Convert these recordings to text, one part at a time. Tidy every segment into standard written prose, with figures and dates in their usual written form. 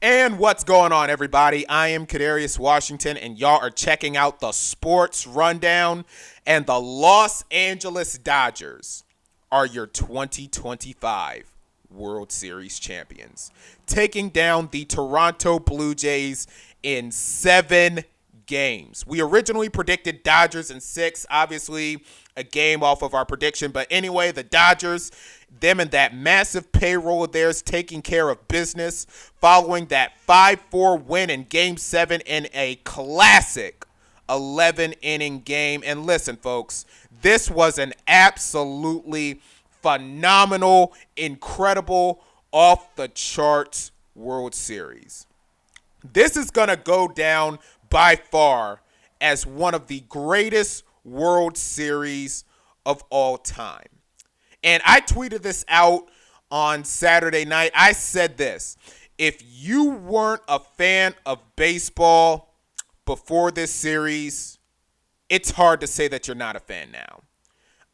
And what's going on, everybody? I am Kadarius Washington, and y'all are checking out the Sports Rundown. And the Los Angeles Dodgers are your 2025 World Series champions, taking down the Toronto Blue Jays in 7 games. We originally predicted Dodgers in 6, obviously a game off of our prediction. But anyway, the Dodgers, them and that massive payroll of theirs, taking care of business following that 5-4 win in Game 7 in a classic 11-inning game. And listen, folks, this was an absolutely phenomenal, incredible, off-the-charts World Series. This is going to go down by far as one of the greatest World Series of all time. And I tweeted this out on Saturday night. I said this: if you weren't a fan of baseball before this series, it's hard to say that you're not a fan now.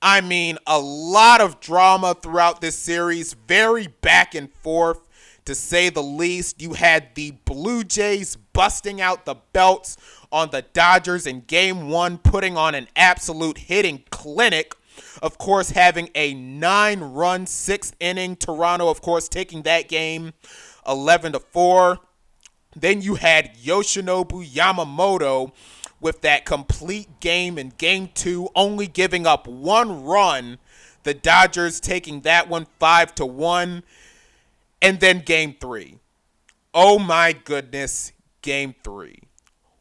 I mean, a lot of drama throughout this series, very back and forth, to say the least. You had the Blue Jays busting out the belts on the Dodgers in Game 1, putting on an absolute hitting clinic. Of course, having a 9-run 6th inning. Toronto, of course, taking that game 11-4. Then you had Yoshinobu Yamamoto with that complete game in Game 2, only giving up 1 run. The Dodgers taking that one 5-1. And then Game 3. Oh my goodness, Game 3.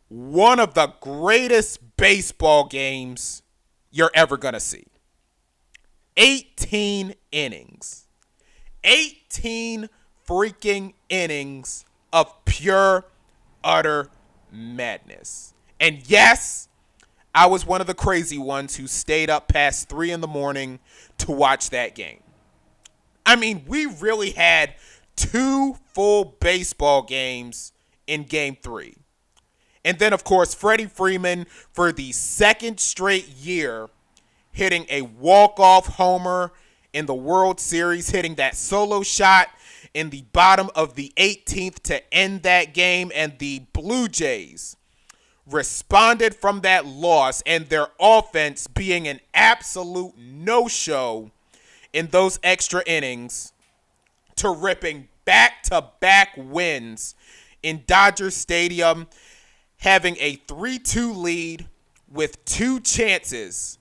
One of the greatest baseball games you're ever going to see. 18 innings. 18 freaking innings of pure, utter madness. And yes, I was one of the crazy ones who stayed up past 3 in the morning to watch that game. I mean, we really had 2 full baseball games in Game 3. And then, of course, Freddie Freeman, for the second straight year, hitting a walk-off homer in the World Series, hitting that solo shot in the bottom of the 18th to end that game. And the Blue Jays responded from that loss, and their offense being an absolute no-show in those extra innings, to ripping back-to-back wins in Dodger Stadium, having a 3-2 lead with 2 chances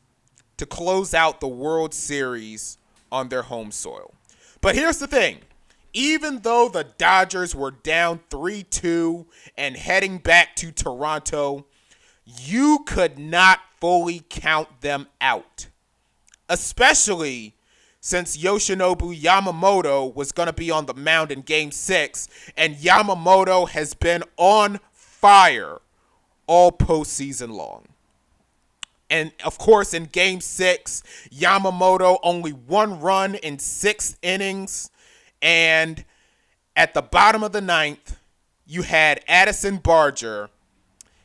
to close out the World Series on their home soil. But here's the thing. Even though the Dodgers were down 3-2 and heading back to Toronto, you could not fully count them out, especially since Yoshinobu Yamamoto was going to be on the mound in Game 6, and Yamamoto has been on fire all postseason long. And, of course, in Game 6, Yamamoto only 1 run in 6 innings, and at the bottom of the 9th, you had Addison Barger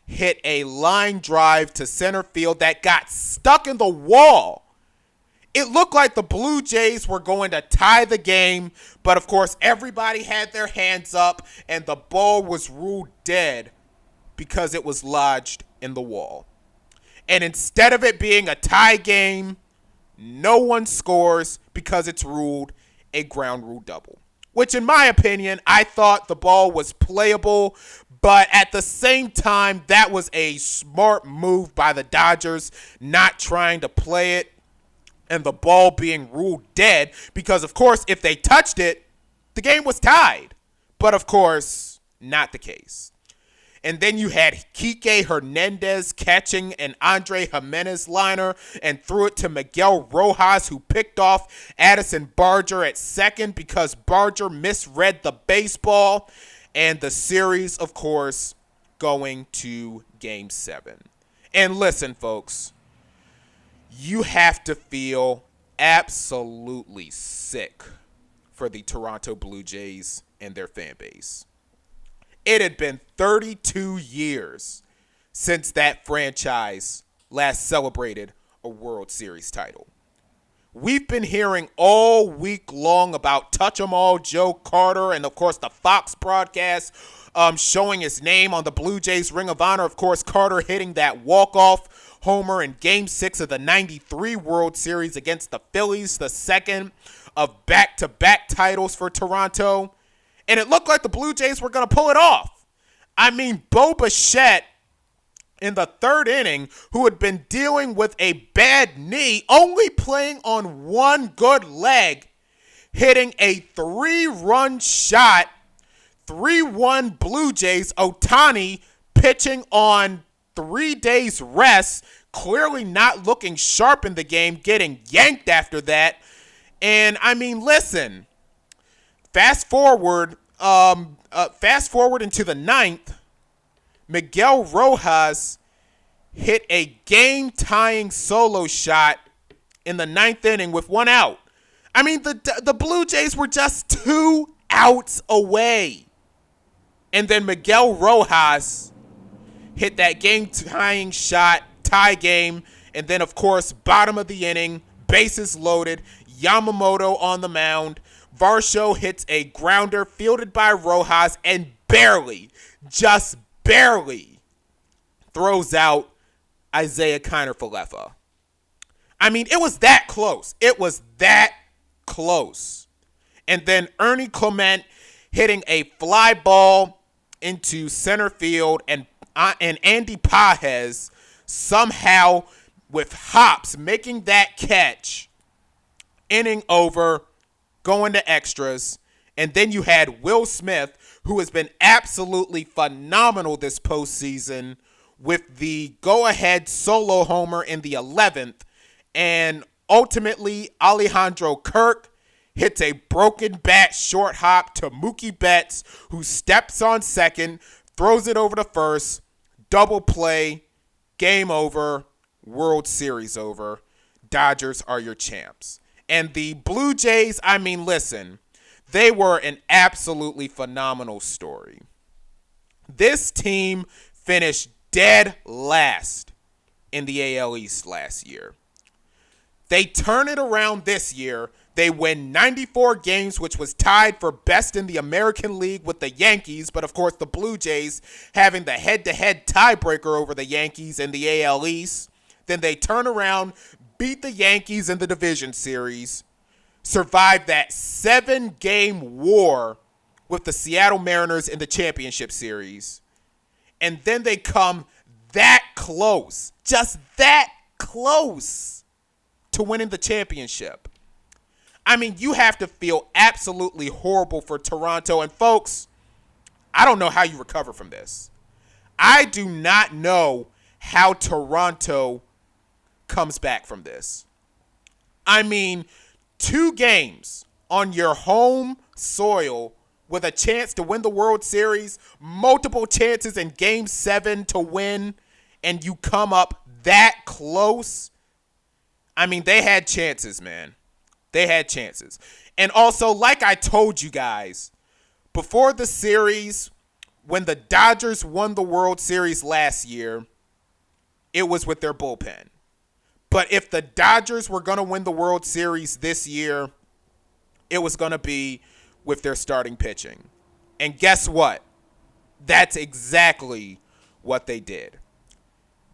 hit a line drive to center field that got stuck in the wall. It looked like the Blue Jays were going to tie the game, but of course everybody had their hands up and the ball was ruled dead because it was lodged in the wall. And instead of it being a tie game, no one scores because it's ruled a ground rule double. Which, in my opinion, I thought the ball was playable, but at the same time, that was a smart move by the Dodgers, not trying to play it and the ball being ruled dead, because, of course, if they touched it, the game was tied. But, of course, not the case. And then you had Kike Hernandez catching an Andre Jimenez liner and threw it to Miguel Rojas, who picked off Addison Barger at second because Barger misread the baseball. And the series, of course, going to Game 7. And listen, folks, you have to feel absolutely sick for the Toronto Blue Jays and their fan base. It had been 32 years since that franchise last celebrated a World Series title. we've been hearing all week long about Touch 'em All Joe Carter and, of course, the Fox broadcast showing his name on the Blue Jays Ring of Honor. Of course, Carter hitting that walk-off homer in Game 6 of the 93 World Series against the Phillies, the second of back-to-back titles for Toronto. And it looked like the Blue Jays were going to pull it off. I mean, Bo Bichette in the third inning, who had been dealing with a bad knee, only playing on one good leg, hitting a 3-run shot, 3-1 Blue Jays. Ohtani pitching on 3 days rest, clearly not looking sharp in the game, getting yanked after that. And I mean, listen, fast forward into the ninth, Miguel Rojas hit a game-tying solo shot in the ninth inning with 1 out. I mean, the Blue Jays were just 2 outs away. And then Miguel Rojas hit that game-tying shot, tie game, and then, of course, bottom of the inning, bases loaded, Yamamoto on the mound. Varsho hits a grounder fielded by Rojas and just barely throws out Isaiah Kiner-Falefa. I mean, it was that close. It was that close. And then Ernie Clement hitting a fly ball into center field, and Andy Pages somehow with hops making that catch, inning over, going to extras. And then you had Will Smith, who has been absolutely phenomenal this postseason, with the go-ahead solo homer in the 11th. And ultimately, Alejandro Kirk hits a broken bat short hop to Mookie Betts, who steps on second, throws it over to first, double play, game over, World Series over. Dodgers are your champs. And the Blue Jays, I mean, listen, they were an absolutely phenomenal story. This team finished dead last in the AL East last year. They turn it around this year. They win 94 games, which was tied for best in the American League with the Yankees, but of course the Blue Jays having the head-to-head tiebreaker over the Yankees in the AL East. Then they turn around, beat the Yankees in the division series, survived that 7-game war with the Seattle Mariners in the championship series. And then they come that close, just that close to winning the championship. I mean, you have to feel absolutely horrible for Toronto. And folks, I don't know how you recover from this. I do not know how Toronto comes back from this. I mean, 2 games on your home soil with a chance to win the World Series, multiple chances in Game 7 to win, and you come up that close. I mean, they had chances, man. They had chances. And also, like I told you guys, before the series, when the Dodgers won the World Series last year, it was with their bullpen. But if the Dodgers were going to win the World Series this year, it was going to be with their starting pitching. And guess what? That's exactly what they did.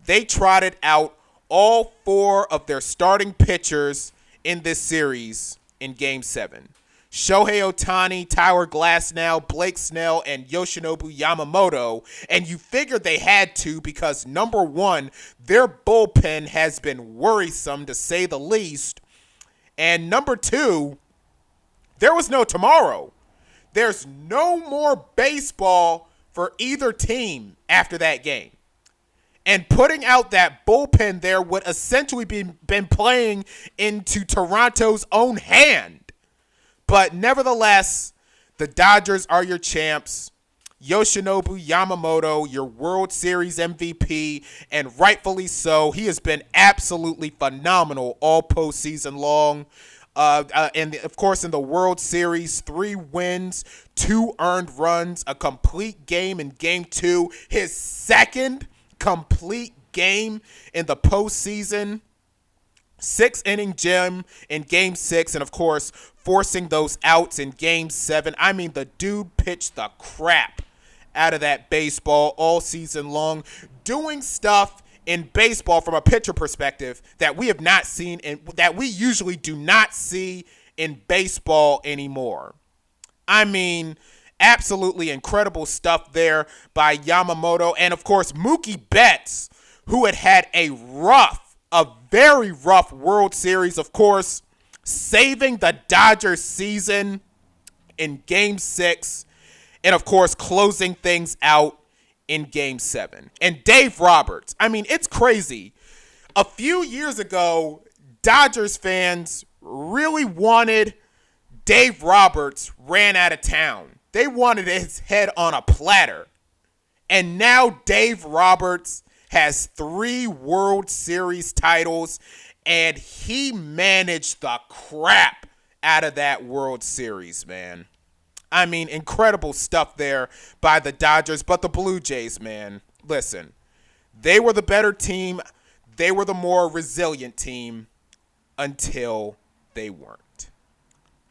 They trotted out all 4 of their starting pitchers in this series in Game 7. Shohei Ohtani, Tyler Glasnow, Blake Snell, and Yoshinobu Yamamoto. And you figured they had to because, number one, their bullpen has been worrisome to say the least. And number 2, there was no tomorrow. There's no more baseball for either team after that game. And putting out that bullpen there would essentially been playing into Toronto's own hand. But nevertheless, the Dodgers are your champs. Yoshinobu Yamamoto, your World Series MVP, and rightfully so. He has been absolutely phenomenal all postseason long. And, of course, in the World Series, 3 wins, 2 earned runs, a complete game in Game 2. His second complete game in the postseason. 6 inning gem in game 6, and of course, forcing those outs in game 7. I mean, the dude pitched the crap out of that baseball all season long, doing stuff in baseball from a pitcher perspective that we have not seen and that we usually do not see in baseball anymore. I mean, absolutely incredible stuff there by Yamamoto. And of course, Mookie Betts, who had a very rough World Series, of course, saving the Dodgers season in game 6, and of course, closing things out in game 7. And Dave Roberts, I mean, it's crazy. A few years ago, Dodgers fans really wanted Dave Roberts ran out of town. They wanted his head on a platter. And now Dave Roberts has 3 World Series titles, and he managed the crap out of that World Series, man. I mean, incredible stuff there by the Dodgers, but the Blue Jays, man, listen, they were the better team. They were the more resilient team until they weren't.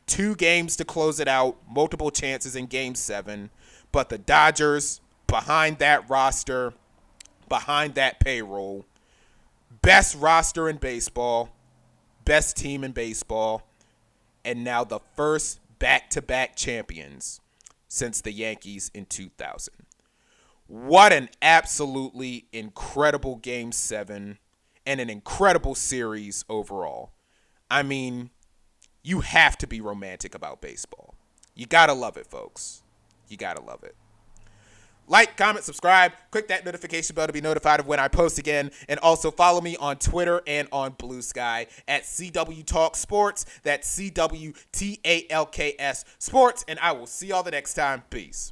2 games to close it out, multiple chances in game 7, but the Dodgers, behind that roster, behind that payroll, best roster in baseball, best team in baseball, and now the first back-to-back champions since the Yankees in 2000. What an absolutely incredible Game 7 and an incredible series overall. I mean, you have to be romantic about baseball. You gotta love it, folks. You gotta love it. Like, comment, subscribe, click that notification bell to be notified of when I post again, and also follow me on Twitter and on Bluesky at CW Talk Sports. That's CWTALKS Sports, and I will see y'all the next time. Peace.